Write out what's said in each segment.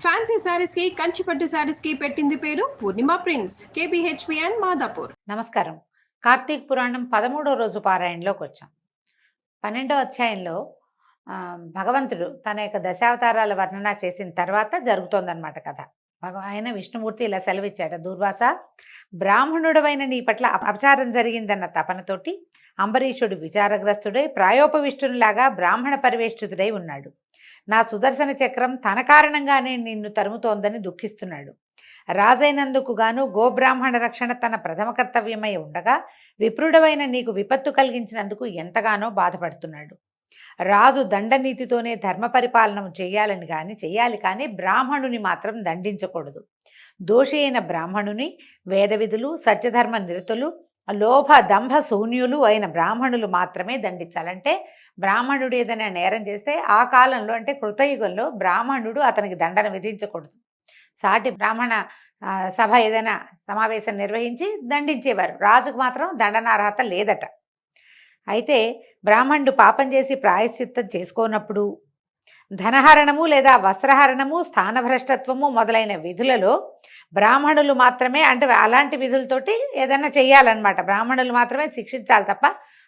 Fancy saris కి కంచిపట్టు శారీస్ కి పెట్టింది పేరు పూర్ణిమ ప్రిన్స్, కేబిహెచ్పి అండ్ మాదాపూర్. నమస్కారం. కార్తీక పురాణం 13వ రోజు పారాయణలోకి వచ్చాం. 12వ అధ్యాయంలో భగవంతుడు తన యొక్క దశావతారాల వర్ణన చేసిన తర్వాత జరుగుతోందనమాట కథ. ఆయన విష్ణుమూర్తి ఇలా సెలవిచ్చాడు, దూర్వాస, బ్రాహ్మణుడవైన నీ పట్ల అపచారం జరిగిందన్న తపనతోటి అంబరీషుడు విచారగ్రస్తుడై ప్రాయోపవిష్టునిలాగా బ్రాహ్మణ పరివేష్టితుడై ఉన్నాడు. నా సుదర్శన చక్రం తన కారణంగానే నిన్ను తరుముతోందని దుఃఖిస్తున్నాడు. రాజైనందుకు గాను గోబ్రాహ్మణ రక్షణ తన ప్రథమ కర్తవ్యమై ఉండగా విప్రుడవైన నీకు విపత్తు కలిగించినందుకు ఎంతగానో బాధపడుతున్నాడు. రాజు దండనీతితోనే ధర్మ పరిపాలన చేయాలి కానీ బ్రాహ్మణుని మాత్రం దండించకూడదు. దోషి అయిన బ్రాహ్మణుని వేద విధులు, సత్యధర్మ నిరతులు, లోభ దంభ శూన్యులు అయిన బ్రాహ్మణులు మాత్రమే దండించాలంటే బ్రాహ్మణుడు ఏదైనా నేరం చేస్తే ఆ కాలంలో అంటే కృతయుగంలో బ్రాహ్మణుడు అతనికి దండన విధించకూడదు. సాటి బ్రాహ్మణ సభ ఏదైనా సమావేశం నిర్వహించి దండించేవారు. రాజుకు మాత్రం దండనార్హత లేదట. అయితే బ్రాహ్మణుడు పాపం చేసి ప్రాయశ్చిత్తం చేసుకోనప్పుడు ధనహరణము లేదా వస్త్రహరణము, స్థానభ్రష్టత్వము మొదలైన విధులలో బ్రాహ్మణులు మాత్రమే, అంటే అలాంటి విధులతోటి ఏదైనా చెయ్యాలన్నమాట. బ్రాహ్మణులు మాత్రమే శిక్షించాలి తప్ప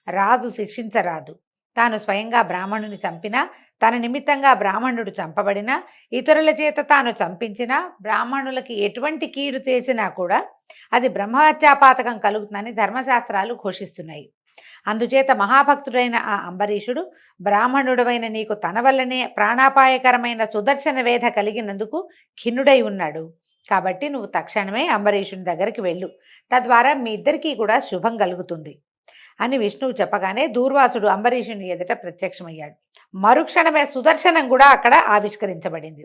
రాజు శిక్షించరాదు. తాను స్వయంగా బ్రాహ్మణుని చంపినా, తన నిమిత్తంగా బ్రాహ్మణుడు చంపబడినా, ఇతరుల చేత తాను చంపించినా, బ్రాహ్మణులకి ఎటువంటి కీడు చేసినా కూడా అది బ్రహ్మహత్యాపాతకం కలుగుతుందని ధర్మశాస్త్రాలు ఘోషిస్తున్నాయి. అందుచేత మహాభక్తుడైన ఆ అంబరీషుడు బ్రాహ్మణుడవైన నీకు తన వల్లనే ప్రాణాపాయకరమైన సుదర్శన వేధ కలిగినందుకు ఖిన్నుడై ఉన్నాడు. కాబట్టి నువ్వు తక్షణమే అంబరీషుని దగ్గరికి వెళ్ళు, తద్వారా మీ ఇద్దరికీ కూడా శుభం కలుగుతుంది అని విష్ణువు చెప్పగానే దూర్వాసుడు అంబరీషుని ఎదుట ప్రత్యక్షమయ్యాడు. మరుక్షణమే సుదర్శనం కూడా అక్కడ ఆవిష్కరించబడింది.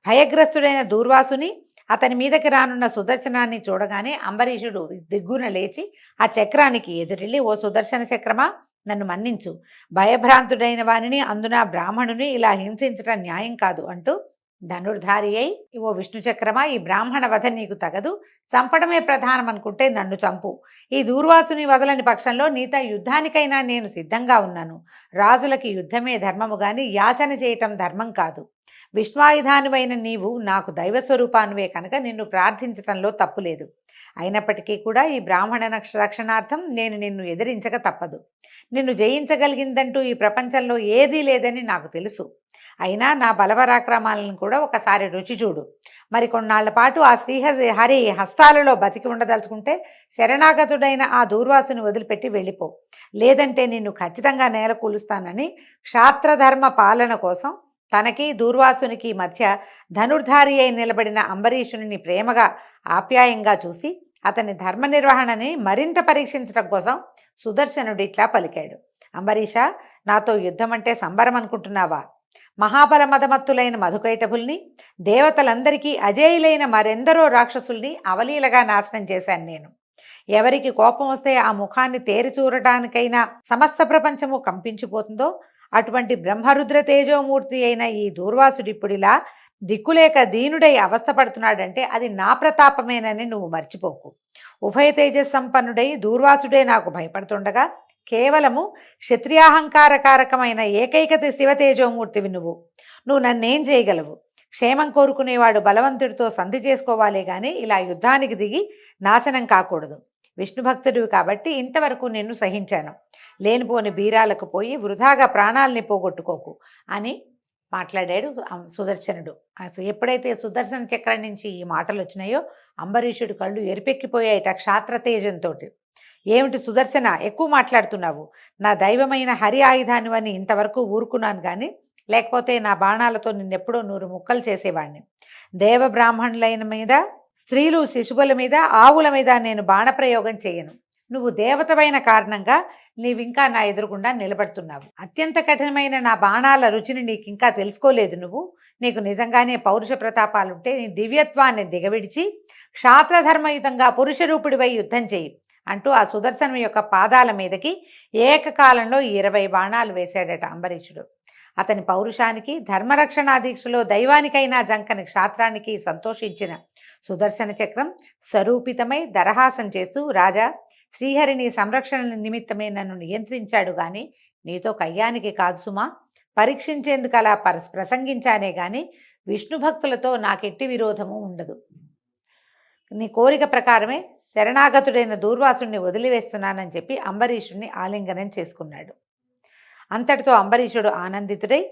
భయగ్రస్తుడైన దూర్వాసుని, అతని మీదకి రానున్న సుదర్శనాన్ని చూడగానే అంబరీషుడు దిగ్గున లేచి ఆ చక్రానికి ఎదురెళ్ళి, ఓ సుదర్శన చక్రమా, నన్ను మన్నించు. భయభ్రాంతుడైన వానిని, అందున బ్రాహ్మణుని ఇలా హింసించడం న్యాయం కాదు అంటూ ధనుర్ధారి అయి, ఓ విష్ణు చక్రమా, ఈ బ్రాహ్మణ వధ నీకు తగదు, చంపడమే ప్రధానం అనుకుంటే నన్ను చంపు. ఈ దూర్వాసుని వదలని పక్షంలో నీతో యుద్ధానికైనా నేను సిద్ధంగా ఉన్నాను. రాజులకి యుద్ధమే ధర్మము గాని యాచన చేయటం ధర్మం కాదు. విష్ణాయుధానువైన నీవు నాకు దైవస్వరూపానువే కనుక నిన్ను ప్రార్థించటంలో తప్పులేదు. అయినప్పటికీ కూడా ఈ బ్రాహ్మణ రక్షణార్థం నేను నిన్ను ఎదిరించక తప్పదు. నిన్ను జయించగలిగిందంటూ ఈ ప్రపంచంలో ఏదీ లేదని నాకు తెలుసు. అయినా నా బలపరాక్రమాలను కూడా ఒకసారి రుచి చూడు. మరి కొన్నాళ్ల పాటు ఆ శ్రీహరి హస్తాలలో బతికి ఉండదలుచుకుంటే శరణాగతుడైన ఆ దూర్వాసుని వదిలిపెట్టి వెళ్ళిపో. లేదంటే నిన్ను ఖచ్చితంగా నేల కూలుస్తానని క్షాత్రధర్మ పాలన కోసం తనకి దూర్వాసునికి మధ్య ధనుర్ధారి అయి నిలబడిన అంబరీషుని ప్రేమగా ఆప్యాయంగా చూసి అతని ధర్మ నిర్వహణని మరింత పరీక్షించడం కోసం సుదర్శనుడు ఇట్లా పలికాడు. అంబరీష, నాతో యుద్ధం అంటే సంబరం అనుకుంటున్నావా? మహాబల మదమత్తులైన మధుకైటభుల్ని, దేవతలందరికీ అజేయులైన మరెందరో రాక్షసుల్ని అవలీలగా నాశనం చేశాను నేను. ఎవరికి కోపం వస్తే ఆ ముఖాన్ని తేరిచూరటానికైనా సమస్త ప్రపంచము కంపించిపోతుందో అటువంటి బ్రహ్మరుద్ర తేజోమూర్తి అయిన ఈ దూర్వాసుడిప్పుడిలా దిక్కులేక దీనుడై అవస్థపడుతున్నాడంటే అది నా ప్రతాపమేనని నువ్వు మర్చిపోకు. ఉభయ తేజస్సంపన్నుడై దూర్వాసుడే నాకు భయపడుతుండగా కేవలము క్షత్రియాహంకారకారకమైన ఏకైక శివతేజోమూర్తివి నువ్వు నన్నేం చేయగలవు? క్షేమం కోరుకునేవాడు బలవంతుడితో సంధి చేసుకోవాలే గాని ఇలా యుద్ధానికి దిగి నాశనం కాకూడదు. విష్ణుభక్తుడివి కాబట్టి ఇంతవరకు నిన్ను సహించాను. లేనిపోని బీరాలకు పోయి వృధాగా ప్రాణాలని పోగొట్టుకోకు అని మాట్లాడాడు సుదర్శనుడు. ఎప్పుడైతే సుదర్శన చక్రం నుంచి ఈ మాటలు వచ్చినాయో అంబరీషుడి కళ్ళు ఎరిపెక్కిపోయాయిట క్షాత్రతేజంతో. ఏమిటి సుదర్శన, ఎక్కువ మాట్లాడుతున్నావు? నా దైవమైన హరి ఆయుధానివని ఇంతవరకు ఊరుకున్నాను కానీ లేకపోతే నా బాణాలతో నిన్నెప్పుడో 100 ముక్కలు చేసేవాడిని. దేవబ్రాహ్మణులైన మీద, స్త్రీలు శిశువుల మీద, ఆవుల మీద నేను బాణప్రయోగం చేయను. నువ్వు దేవతవైన కారణంగా నీవింకా నా ఎదురుగుండా నిలబడుతున్నావు. అత్యంత కఠినమైన నా బాణాల రుచిని నీకింకా తెలుసుకోలేదు. నీకు నిజంగానే పౌరుష ప్రతాపాలుంటే నీ దివ్యత్వాన్ని దిగవిడిచి క్షాత్రధర్మయుతంగా పురుషరూపుడివై యుద్ధం చేయి అంటూ ఆ సుదర్శనం యొక్క పాదాల మీదకి ఏకకాలంలో 20 బాణాలు వేశాడట అంబరీషుడు. అతని పౌరుషానికి, ధర్మరక్షణాదీక్షలో దైవానికైనా జంకని క్షాత్రానికి సంతోషించిన సుదర్శన చక్రం స్వరూపితమై దరహాసం చేస్తూ, రాజా, శ్రీహరిని సంరక్షణ నిమిత్తమే నన్ను నియంత్రించాడు గాని నీతో కయ్యానికి కాదు సుమా. పరీక్షించేందుకు అలా ప్రసంగించానే గాని విష్ణు భక్తులతో నాకెట్టి విరోధము ఉండదు. నీ కోరిక ప్రకారమే శరణాగతుడైన దూర్వాసుడిని వదిలివేస్తున్నానని చెప్పి అంబరీషుడిని ఆలింగనం చేసుకున్నాడు. అంతటితో అంబరీషుడు ఆనందితుడై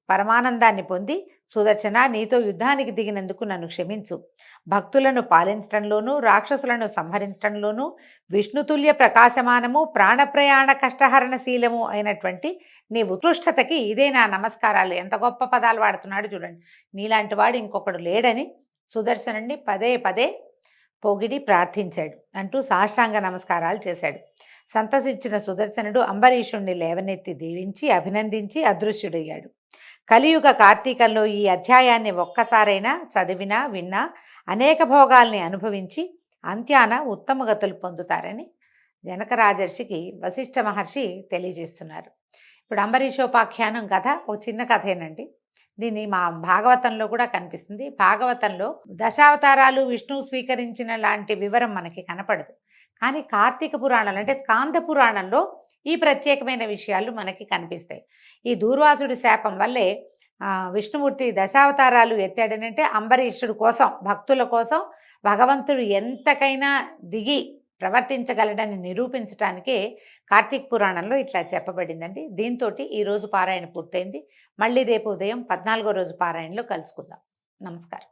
పరమానందాన్ని పొంది, సుదర్శన, నీతో యుద్ధానికి దిగినందుకు నన్ను క్షమించు. భక్తులను పాలించడంలోనూ రాక్షసులను సంహరించడంలోనూ విష్ణుతుల్య ప్రకాశమానము ప్రాణప్రయాణ కష్టహరణశీలము అయినటువంటి నీ ఉత్కృష్టతకి ఇదే నా నమస్కారాలు. ఎంత గొప్ప పదాలు వాడుతున్నాడు చూడండి. నీలాంటి వాడు ఇంకొకడు లేడని సుదర్శనుడిని పదే పదే పొగిడి ప్రార్థించాడు అంటూ సాష్టాంగ నమస్కారాలు చేశాడు. సంతసించిన సుదర్శనుడు అంబరీషుణ్ణి లేవనెత్తి దీవించి అభినందించి అదృశ్యుడయ్యాడు. కలియుగ కార్తీకంలో ఈ అధ్యాయాన్ని ఒక్కసారైనా చదివినా విన్నా అనేక భోగాల్ని అనుభవించి అంత్యాన ఉత్తమ గతులు పొందుతారని జనక రాజర్షికి వశిష్ఠ మహర్షి తెలియజేస్తున్నారు. ఇప్పుడు అంబరీషోపాఖ్యానం కథ ఓ చిన్న కథేనండి. దీన్ని మా భాగవతంలో కూడా కనిపిస్తుంది. భాగవతంలో దశావతారాలు విష్ణువు స్వీకరించిన లాంటి వివరం మనకి కనపడదు. కానీ కార్తీక పురాణాలు అంటే స్కాంద పురాణంలో ఈ ప్రత్యేకమైన విషయాలు మనకి కనిపిస్తాయి. ఈ దూర్వాసుడి శాపం వల్లే విష్ణుమూర్తి దశావతారాలు ఎత్తాడనంటే అంబరీషుడి కోసం, భక్తుల కోసం భగవంతుడు ఎంతకైనా దిగి ప్రవర్తించగలడని నిరూపించడానికే కార్తీక పురాణంలో ఇట్లా చెప్పబడిందండి. దీంతో ఈరోజు పారాయణ పూర్తయింది. మళ్ళీ రేపు ఉదయం 14వ రోజు పారాయణలో కలుసుకుందాం. నమస్కారం.